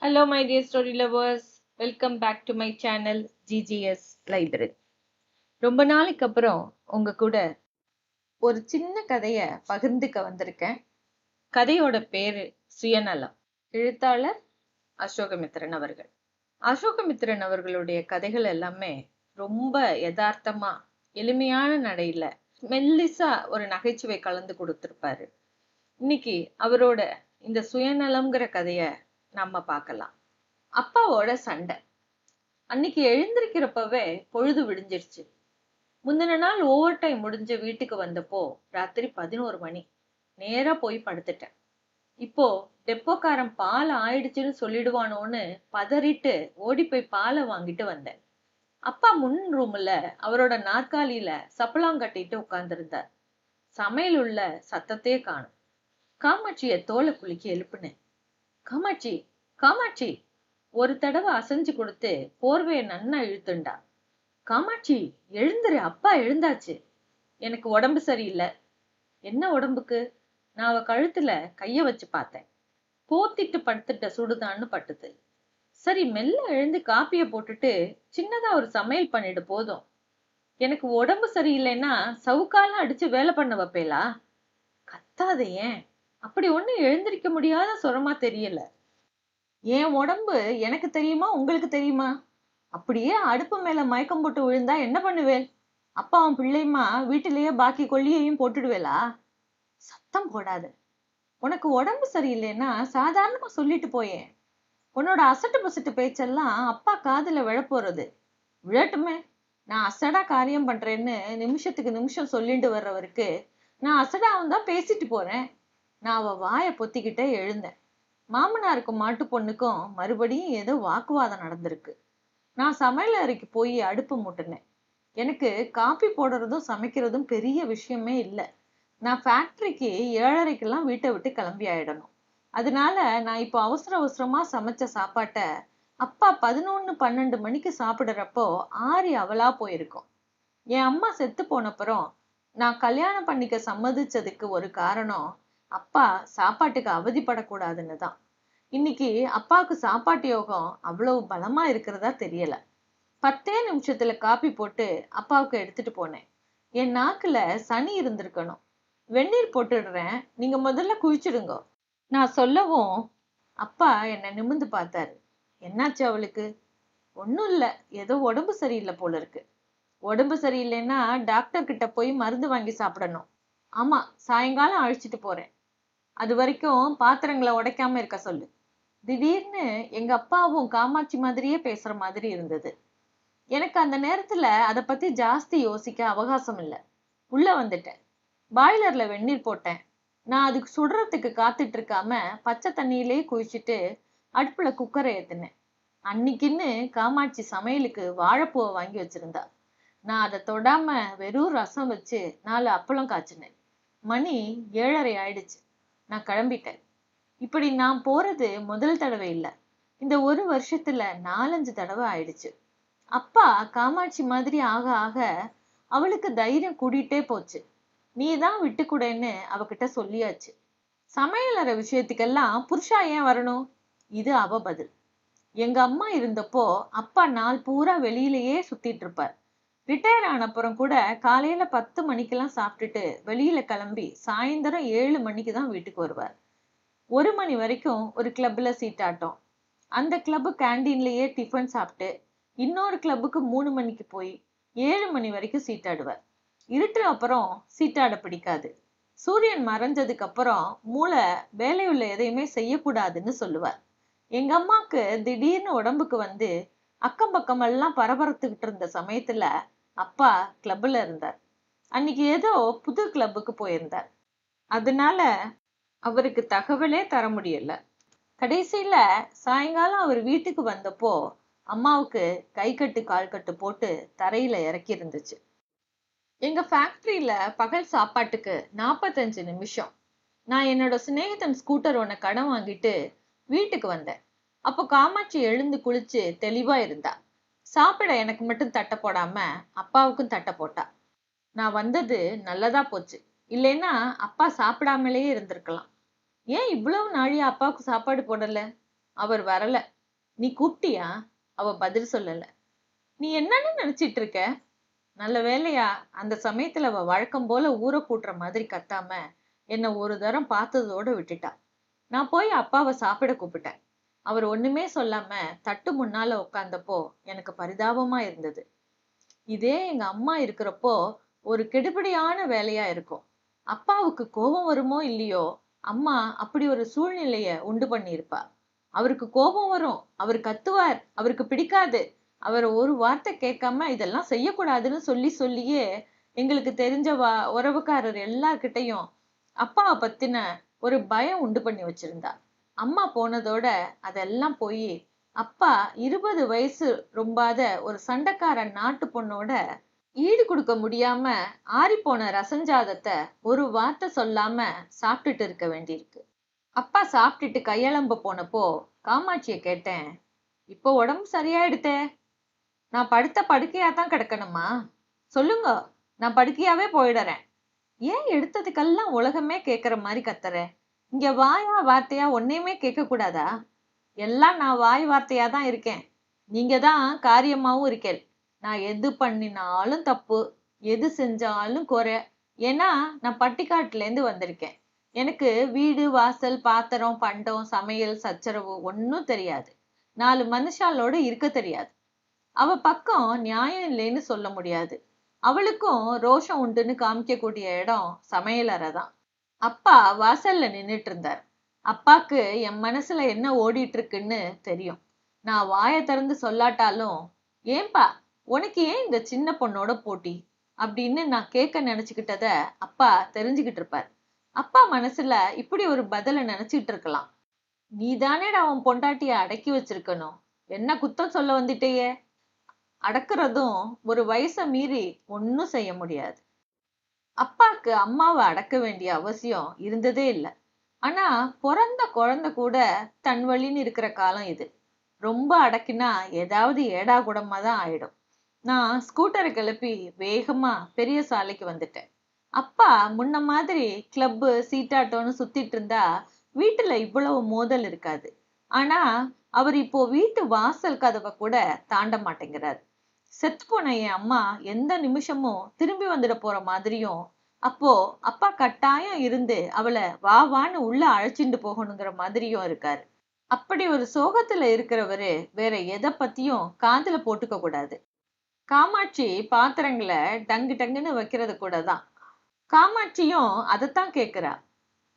Hello, my dear story lovers. Welcome back to my channel GGS Library. ரொம்ப நாளைக்கு அப்புறம் உங்க கூட ஒரு சின்ன கதைய பகிர்ந்துக்க வந்திருக்கேன். கதையோட பேரு சுயநலம். எழுத்தாளர் அசோகமித்திரன் அவர்கள். அசோகமித்திரன் அவர்களுடைய கதைகள் எல்லாமே ரொம்ப யதார்த்தமா எளிமையான நடையில மெல்லிசா ஒரு நகைச்சுவை கலந்து கொடுத்திருப்பாரு. இன்னைக்கு அவரோட இந்த சுயநலம்ங்கிற கதைய நம்ம பார்க்கலாம். அப்பாவோட சண்டை. அன்னைக்கு எழுந்திருக்கிறப்பவே பொழுது விடிஞ்சிருச்சு. முந்தின நாள் ஓவர் டைம் முடிஞ்சு வீட்டுக்கு வந்தப்போ ராத்திரி 11 மணி. நேரா போய் படுத்துட்டேன். இப்போ டெப்போக்காரன் பால் ஆயிடுச்சுன்னு சொல்லிடுவானோன்னு பதறிட்டு ஓடி போய் பாலை வாங்கிட்டு வந்தேன். அப்பா முன் ரூம்ல அவரோட நாற்காலியில சப்பளம் கட்டிட்டு உட்கார்ந்திருந்தார். சமையல் உள்ள சத்தத்தையே காணும். காமாட்சிய தோலை குலுக்கி எழுப்புனேன். காமாட்சி, காமாட்சி! ஒரு தடவை அசைஞ்சு கொடுத்து போர்வைய நன்னா இழுத்துண்டா. காமாட்சி, எழுந்துரு, அப்பா எழுந்தாச்சு. எனக்கு உடம்பு சரியில்லை. என்ன உடம்புக்கு? நான் அவ கழுத்துல கைய வச்சு பார்த்தேன். போத்திட்டு படுத்துட்ட சுடுதான்னு பட்டுது. சரி, மெல்ல எழுந்து காப்பிய போட்டுட்டு சின்னதா ஒரு சமையல் பண்ணிடு போதும். எனக்கு உடம்பு சரியில்லைன்னா சவுக்கால அடிச்சு வேலை பண்ண வைப்பேலா? கத்தாத ஏன்? அப்படி ஒண்ணு எழுந்திருக்க முடியாத சுரமா தெரியல. என் உடம்பு எனக்கு தெரியுமா, உங்களுக்கு தெரியுமா? அப்படியே அடுப்பு மேல மயக்கம் போட்டு விழுந்தா என்ன பண்ணுவேல்? அப்பாவும் பிள்ளையுமா வீட்டிலேயே பாக்கி கொல்லியையும் போட்டுடுவேலா? சத்தம் போடாத. உனக்கு உடம்பு சரியில்லைன்னா சாதாரணமா சொல்லிட்டு போயேன். உன்னோட அசட்டு பசட்டு பேச்செல்லாம் அப்பா காதுல விழப்போறது. விழட்டுமே. நான் அசடா காரியம் பண்றேன்னு நிமிஷத்துக்கு நிமிஷம் சொல்லிட்டு வர்றவருக்கு நான் அசடாவும் தான் பேசிட்டு போறேன். நான் அவ வாயை பொத்திக்கிட்டே எழுந்தேன். மாமனாருக்கும் மாட்டு பொண்ணுக்கும் மறுபடியும் ஏதோ வாக்குவாதம் நடந்திருக்கு. நான் சமையல் அறைக்கு போய் அடுப்பு மூட்டினேன். எனக்கு காப்பி போடுறதும் சமைக்கிறதும் பெரிய விஷயமே இல்லை. நான் ஃபேக்டரிக்கு 7:30க்கெல்லாம் வீட்டை விட்டு கிளம்பி ஆயிடணும். அதனால நான் இப்போ அவசர அவசரமா சமைச்ச சாப்பாட்டை அப்பா 11-12 மணிக்கு சாப்பிடுறப்போ ஆறி அவலா போயிருக்கும். என் அம்மா செத்து போனப்புறம் நான் கல்யாணம் பண்ணிக்க சம்மதிச்சதுக்கு ஒரு காரணம் அப்பா சாப்பாட்டுக்கு அவதிப்படக்கூடாதுன்னு தான். இன்னைக்கு அப்பாவுக்கு சாப்பாட்டு யோகம் அவ்வளவு பலமா இருக்கிறதா தெரியல. 10 நிமிஷத்துல காப்பி போட்டு அப்பாவுக்கு எடுத்துட்டு போனேன். என் நாக்குல சனி இருந்திருக்கணும். வெந்நீர் போட்டுடுறேன், நீங்க முதல்ல குளிச்சிடுங்க நான் சொல்லவும் அப்பா என்னை நிமிர்ந்து பார்த்தாரு. என்னாச்சு அவளுக்கு? ஒன்னும் இல்ல, ஏதோ உடம்பு சரியில்லை போல இருக்கு. உடம்பு சரியில்லைன்னா டாக்டர் கிட்ட போய் மருந்து வாங்கி சாப்பிடணும். ஆமா, சாயங்காலம் அழைச்சிட்டு போறேன். அது வரைக்கும் பாத்திரங்களை உடைக்காம இருக்க சொல்லு. திடீர்னு எங்க அப்பாவும் காமாட்சி மாதிரியே பேசுற மாதிரி இருந்தது. எனக்கு அந்த நேரத்துல அதை பத்தி ஜாஸ்தி யோசிக்க அவகாசம் இல்லை. உள்ள வந்துட்டேன். பாய்லர்ல வெந்நீர் போட்டேன். நான் அதுக்கு சுடுறதுக்கு காத்துட்டு இருக்காம பச்சை தண்ணியிலேயே குளிச்சுட்டு அடுப்புல குக்கரை ஏத்துனேன். அன்னைக்குன்னு காமாட்சி சமையலுக்கு வாழைப்பூவை வாங்கி வச்சிருந்தா. நான் அதை தொடாம வெறும் ரசம் வச்சு 4 அப்பளம் காய்ச்சினேன். மணி 7:30 ஆயிடுச்சு. நான் கிளம்பிட்டேன். இப்படி நான் போறது முதல் தடவை இல்லை. இந்த ஒரு வருஷத்துல 4-5 தடவை ஆயிடுச்சு. அப்பா காமாட்சி மாதிரி ஆக ஆக அவளுக்கு தைரியம் கூடிட்டே போச்சு. நீ தான் விட்டுக்கூடன்னு அவகிட்ட சொல்லியாச்சு. சமையலற விஷயத்துக்கெல்லாம் புருஷா ஏன் வரணும்? இது அவ பதில். எங்க அம்மா இருந்தப்போ அப்பா நாள் பூரா வெளியிலேயே சுத்திட்டு இருப்பார். ரிட்டையர் ஆனப்புறம் கூட காலையில 10 மணிக்கெல்லாம் சாப்பிட்டுட்டு வெளியில கிளம்பி சாயந்தரம் 7 மணிக்கு தான் வீட்டுக்கு வருவார். 1 மணி வரைக்கும் ஒரு கிளப்ல சீட்டாட்டம். அந்த கிளப் கேண்டீன்லயே டிஃபன் சாப்பிட்டு இன்னொரு கிளப்புக்கு 3 மணிக்கு போய் 7 மணி வரைக்கும் சீட்டாடுவார். இருட்டு அப்புறம் சீட்டாட பிடிக்காது. சூரியன் மறைஞ்சதுக்கு அப்புறம் மூளை வேலையுள்ள எதையுமே செய்யக்கூடாதுன்னு சொல்லுவார். எங்க அம்மாக்கு திடீர்னு உடம்புக்கு வந்து அக்கம் பக்கம் எல்லாம் பரபரத்துக்கிட்டு இருந்த சமயத்துல அப்பா கிளப்ல இருந்தார். அன்னைக்கு ஏதோ புது கிளப்புக்கு போயிருந்தார். அதனால அவருக்கு தகவலே தர முடியல. கடைசியில சாயங்காலம் அவர் வீட்டுக்கு வந்தப்போ அம்மாவுக்கு கை கட்டு கால் கட்டு போட்டு தரையில இறக்கி இருந்துச்சு. எங்க ஃபேக்டரியில பகல் சாப்பாட்டுக்கு 45 நிமிஷம். நான் என்னோட சிநேகிதன் ஸ்கூட்டர் ஒன்ன கடன் வாங்கிட்டு வீட்டுக்கு வந்தேன். அப்போ காமாட்சி எழுந்து குளிச்சு தெளிவா இருந்தா. சாப்பிட எனக்கு மட்டும் தட்டை போடாம அப்பாவுக்கும் தட்டை போட்டா. நான் வந்தது நல்லதா போச்சு. இல்லைன்னா அப்பா சாப்பிடாமலே இருந்திருக்கலாம். ஏன் இவ்வளவு நாழியா அப்பாவுக்கு சாப்பாடு போடல? அவர் வரல. நீ கூப்பிட்டியா? அவ பதில் சொல்லல. நீ என்னன்னு நினைச்சிட்டு இருக்க? நல்ல வேளையா அந்த சமயத்துல அவ வழக்கம் போல ஊரை கூட்டுற மாதிரி கத்தாம என்ன ஒரு தரம் பார்த்ததோட விட்டுட்டா. நான் போய் அப்பாவை சாப்பிட கூப்பிட்டேன். அவர் ஒண்ணுமே சொல்லாம தட்டு முன்னால உட்கார்ந்தப்போ எனக்கு பரிதாபமா இருந்தது. இதே எங்க அம்மா இருக்கிறப்போ ஒரு கெடுபிடியான வேலையா இருக்கும். அப்பாவுக்கு கோபம் வருமோ இல்லையோ, அம்மா அப்படி ஒரு சூழ்நிலைய உண்டு பண்ணியிருப்பா. அவருக்கு கோபம் வரும், அவர் கத்துவார், அவருக்கு பிடிக்காது. அவர் ஒரு வார்த்தை கேட்காம இதெல்லாம் செய்யக்கூடாதுன்னு சொல்லி சொல்லியே எங்களுக்கு தெரிஞ்ச உறவுக்காரர் எல்லார்கிட்டையும் அப்பாவை பத்தின ஒரு பயம் உண்டு பண்ணி வச்சிருந்தா. அம்மா போனதோட அதெல்லாம் போய் அப்பா 20 வயசு ரொம்பாத ஒரு சண்டைக்கார நாட்டு பொண்ணோட ஈடு கொடுக்க முடியாம ஆறிப்போன ரசஞ்சாதத்தை ஒரு வார்த்தை சொல்லாம சாப்பிட்டுட்டு இருக்க வேண்டியிருக்கு. அப்பா சாப்பிட்டுட்டு கையெலம்ப போனப்போ காமாட்சிய கேட்டேன், இப்போ உடம்பு சரியாயிடுத்தே, நான் படுத்த படுக்கையா தான் கிடக்கணுமா? சொல்லுங்க, நான் படுக்கையாவே போயிடுறேன். ஏன் எடுத்ததுக்கெல்லாம் உலகமே கேக்குற மாதிரி கத்துற? இங்க வாயா வார்த்தையா ஒன்னையுமே கேட்க கூடாதா? எல்லாம் நான் வாய் வார்த்தையா தான் இருக்கேன். நீங்க தான் காரியமாவும் இருக்கேன். நான் எது பண்ணினாலும் தப்பு, எது செஞ்சாலும் குறை. ஏன்னா நான் பட்டிக்காட்டுல இருந்து வந்திருக்கேன். எனக்கு வீடு வாசல் பாத்திரம் பண்டம் சமையல் சச்சரவு ஒன்னும் தெரியாது. 4 மனுஷாலோட இருக்க தெரியாது. அவ பக்கம் நியாயம் இல்லைன்னு சொல்ல முடியாது. அவளுக்கும் ரோஷம் உண்டுன்னு காமிக்கக்கூடிய இடம் சமையலறை தான். அப்பா வாசல்ல நின்னுட்டு இருந்தார். அப்பாக்கு என் மனசுல என்ன ஓடிட்டு இருக்குன்னு தெரியும். நான் வாயை திறந்து சொல்லாட்டாலும், ஏன்பா உனக்கு ஏன் இந்த சின்ன பொண்ணோட போட்டி அப்படின்னு நான் கேட்க நினைச்சுக்கிட்டத அப்பா தெரிஞ்சுக்கிட்டு இருப்பார். அப்பா மனசுல இப்படி ஒரு பதில நினைச்சிட்டு இருக்கலாம். நீ தானேடா அவன் பொண்டாட்டிய அடக்கி வச்சிருக்கணும், என்ன குத்தம் சொல்ல வந்துட்டேயே? அடக்குறதும் ஒரு வயசை மீறி ஒன்னும் செய்ய முடியாது. அப்பாக்கு அம்மாவை அடக்க வேண்டிய அவசியம் இருந்ததே இல்லை. ஆனா பிறந்த குழந்தை கூட தன் வழின்னு இருக்கிற காலம் இது. ரொம்ப அடக்கினா ஏதாவது ஏடா கூடமா தான் ஆயிடும். நான் ஸ்கூட்டரை கிளப்பி வேகமா பெரிய சாலைக்கு வந்துட்டேன். அப்பா முன்ன மாதிரி கிளப்பு சீட்டாட்டோன்னு சுத்திட்டு இருந்தா வீட்டுல இவ்வளவு மோதல் இருக்காது. ஆனா அவர் இப்போ வீட்டு வாசல் கதவை கூட தாண்ட மாட்டேங்கிறார். செத்து போன என் அம்மா எந்த நிமிஷமும் திரும்பி வந்துட போற மாதிரியும், அப்போ அப்பா கட்டாயம் இருந்து அவளை வா வான்னு உள்ள அழைச்சிட்டு போகணுங்கிற மாதிரியும் இருக்காரு. அப்படி ஒரு சோகத்துல இருக்கிறவரு வேற எதை பத்தியும் காதுல போட்டுக்க கூடாது. காமாட்சி பாத்திரங்களை டங்கு டங்குன்னு வைக்கிறது கூட தான். காமாட்சியும் அதைத்தான் கேக்குறா.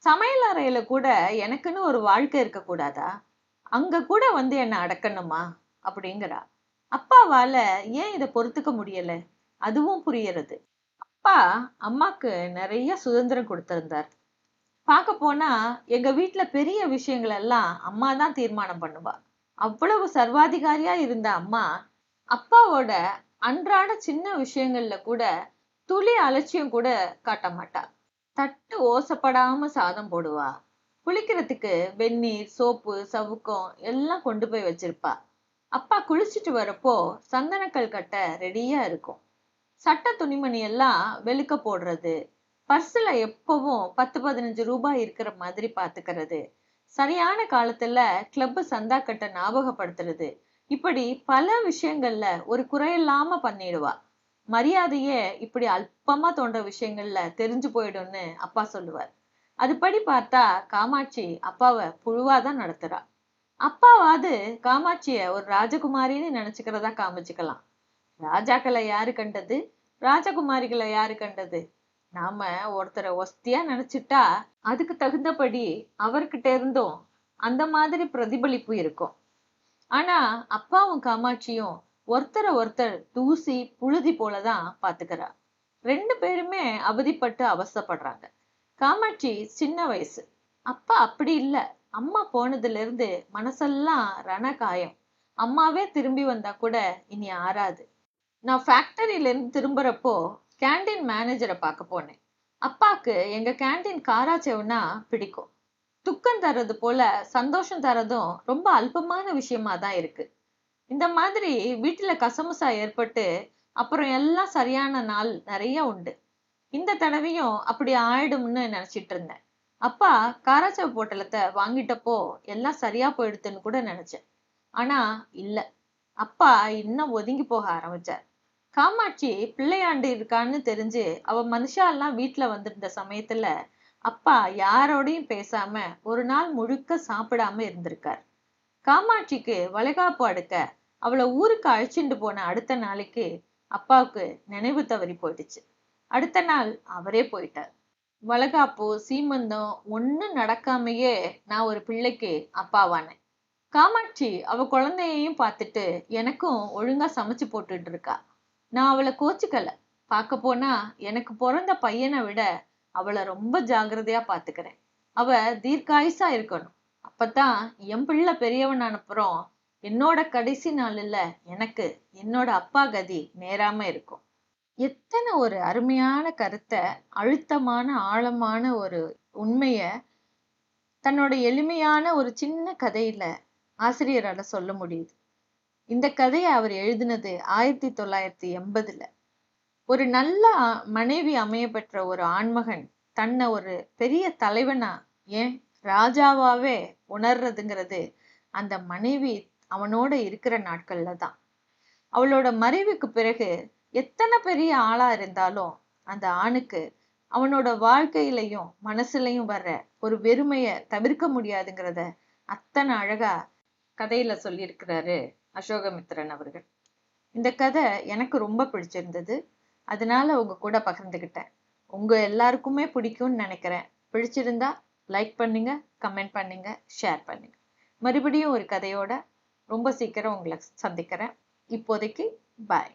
சமையல் அறையில கூட எனக்குன்னு ஒரு வாழ்க்கை இருக்க கூடாதா? அங்க கூட வந்து என்ன அடக்கணுமா அப்படிங்கிறா. அப்பாவால ஏன் இதை பொறுத்துக்க முடியல? அதுவும் புரியறது. அப்பா அம்மாக்கு நிறைய சுதந்திரம் கொடுத்திருந்தார். பார்க்க போனா எங்க வீட்டுல பெரிய விஷயங்கள் எல்லாம் அம்மா தான் தீர்மானம் பண்ணுவா. அவ்வளவு சர்வாதிகாரியா இருந்த அம்மா அப்பாவோட அன்றாட சின்ன விஷயங்கள்ல கூட துளி அலட்சியம் கூட காட்ட மாட்டா. தட்டு ஓசைப்படாம சாதம் போடுவா. குளிக்கிறதுக்கு வெந்நீர் சோப்பு சவுக்கம் எல்லாம் கொண்டு போய் வச்சிருப்பா. அப்பா குளிச்சுட்டு வரப்போ சந்தனக்கல் கட்ட ரெடியா இருக்கும். சட்ட துணிமணி எல்லாம் வெளுக்க போடுறது, பர்ஸ்ல எப்பவும் 10-15 ரூபாய் இருக்கிற மாதிரி பாத்துக்கிறது, சரியான காலத்துல கிளப் சந்தா கட்ட ஞாபகப்படுத்துறது, இப்படி பல விஷயங்கள்ல ஒரு குறையில்லாம பண்ணிடுவா. மரியாதையே இப்படி அல்பமா தோன்ற விஷயங்கள்ல தெரிஞ்சு போயிடும்னு அப்பா சொல்லுவார். அதுபடி பார்த்தா காமாட்சி அப்பாவை புழுவாதான் நடத்துறா. அப்பாவாது காமாட்சிய ஒரு ராஜகுமாரின்னு நினைச்சுக்கிறதா காமிச்சுக்கலாம். ராஜாக்களை யாரு கண்டது, ராஜகுமாரிகளை யாரு கண்டது? நாம ஒருத்தரை ஒஸ்தியா நினைச்சிட்டா அதுக்கு தகுந்தபடி அவர்கிட்ட இருந்தும் அந்த மாதிரி பிரதிபலிப்பு இருக்கும். ஆனா அப்பாவும் காமாட்சியும் ஒருத்தரை ஒருத்தர் தூசி புழுதி போலதான் பாத்துக்கிறா. 2 பேருமே அவதிப்பட்டு அவஸ்தைப்படுறாங்க. காமாட்சி சின்ன வயசு, அப்பா அப்படி இல்ல. அம்மா போனதுல இருந்து மனசெல்லாம் ரணகாயம். அம்மாவே திரும்பி வந்தா கூட இனி ஆறாது. நான் ஃபேக்டரியில இருந்து திரும்புறப்போ கேண்டீன் மேனேஜரை பார்க்க போனேன். அப்பாக்கு எங்க கேண்டீன் காராச்சேவுனா பிடிக்கும். துக்கம் தர்றது போல சந்தோஷம் தரதும் ரொம்ப அல்பமான விஷயமா தான் இருக்கு. இந்த மாதிரி வீட்டுல கசமுசா ஏற்பட்டு அப்புறம் எல்லாம் சரியான நாள் நிறைய உண்டு. இந்த தடவையும் அப்படி ஆயிடும்னு நினைச்சிட்டு இருந்தேன். அப்பா காராச்சேவ் பொட்டலத்தை வாங்கிட்டப்போ எல்லாம் சரியா போயிடுதுன்னு கூட நினைச்சேன். ஆனா இல்ல, அப்பா இன்னும் ஒதுங்கி போக ஆரம்பிச்சார். காமாட்சி பிள்ளையாண்டு இருக்கான்னு தெரிஞ்சு அவ மனுஷா எல்லாம் வீட்டுல வந்திருந்த சமயத்துல அப்பா யாரோடையும் பேசாம ஒரு நாள் முழுக்க சாப்பிடாம இருந்திருக்கார். காமாட்சிக்கு வளைகாப்பு அடுக்க அவளை ஊருக்கு அழைச்சிட்டு போன அடுத்த நாளைக்கு அப்பாவுக்கு நினைவு தவறி போயிடுச்சு. அடுத்த நாள் அவரே போயிட்டார். வளகாப்போ சீமந்தம் ஒண்ணும் நடக்காமையே நான் ஒரு பிள்ளைக்கு அப்பாவானேன். காமாட்சி அவ குழந்தையையும் பார்த்துட்டு எனக்கும் ஒழுங்கா சமைச்சு போட்டுட்டு இருக்கா. நான் அவளை கோச்சுக்கல. பார்க்க போனா எனக்கு பிறந்த பையனை விட அவளை ரொம்ப ஜாக்கிரதையா பாத்துக்கிறேன். அவ தீர்க்காயுசா இருக்கணும். அப்பதான் என் பிள்ளை பெரியவனான அப்புறம் என்னோட கடைசி நாள்ல எனக்கு என்னோட அப்பா கதி நேராம இருக்கும். எத்தனை ஒரு அருமையான கருத்தை, அழுத்தமான ஆழமான ஒரு உண்மைய தன்னோட எளிமையான ஒரு சின்ன கதையில ஆசிரியரால சொல்ல முடியுது. இந்த கதையை அவர் எழுதினது 1980ல. ஒரு நல்ல மனைவி அமைய பெற்ற ஒரு ஆண்மகன் தன்னை ஒரு பெரிய தலைவனா, ஏன் ராஜாவாவே உணர்றதுங்கிறது அந்த மனைவி அவனோட இருக்கிற நாட்கள்ல தான். அவளோட மறைவுக்கு பிறகு எத்தனை பெரிய ஆளா இருந்தாலும் அந்த ஆணுக்கு அவனோட வாழ்க்கையிலையும் மனசுலையும் வர்ற ஒரு வெறுமைய தவிர்க்க முடியாதுங்கிறத அத்தனை அழகா கதையில சொல்லியிருக்கிறாரு அசோகமித்திரன் அவர்கள். இந்த கதை எனக்கு ரொம்ப பிடிச்சிருந்தது. அதனால உங்க கூட பகிர்ந்துக்கிட்டேன். உங்க எல்லாருக்குமே பிடிக்கும்னு நினைக்கிறேன். பிடிச்சிருந்தா லைக் பண்ணுங்க, கமெண்ட் பண்ணுங்க, ஷேர் பண்ணுங்க. மறுபடியும் ஒரு கதையோட ரொம்ப சீக்கிரம் உங்களை சந்திக்கிறேன். இப்போதைக்கு பாய்.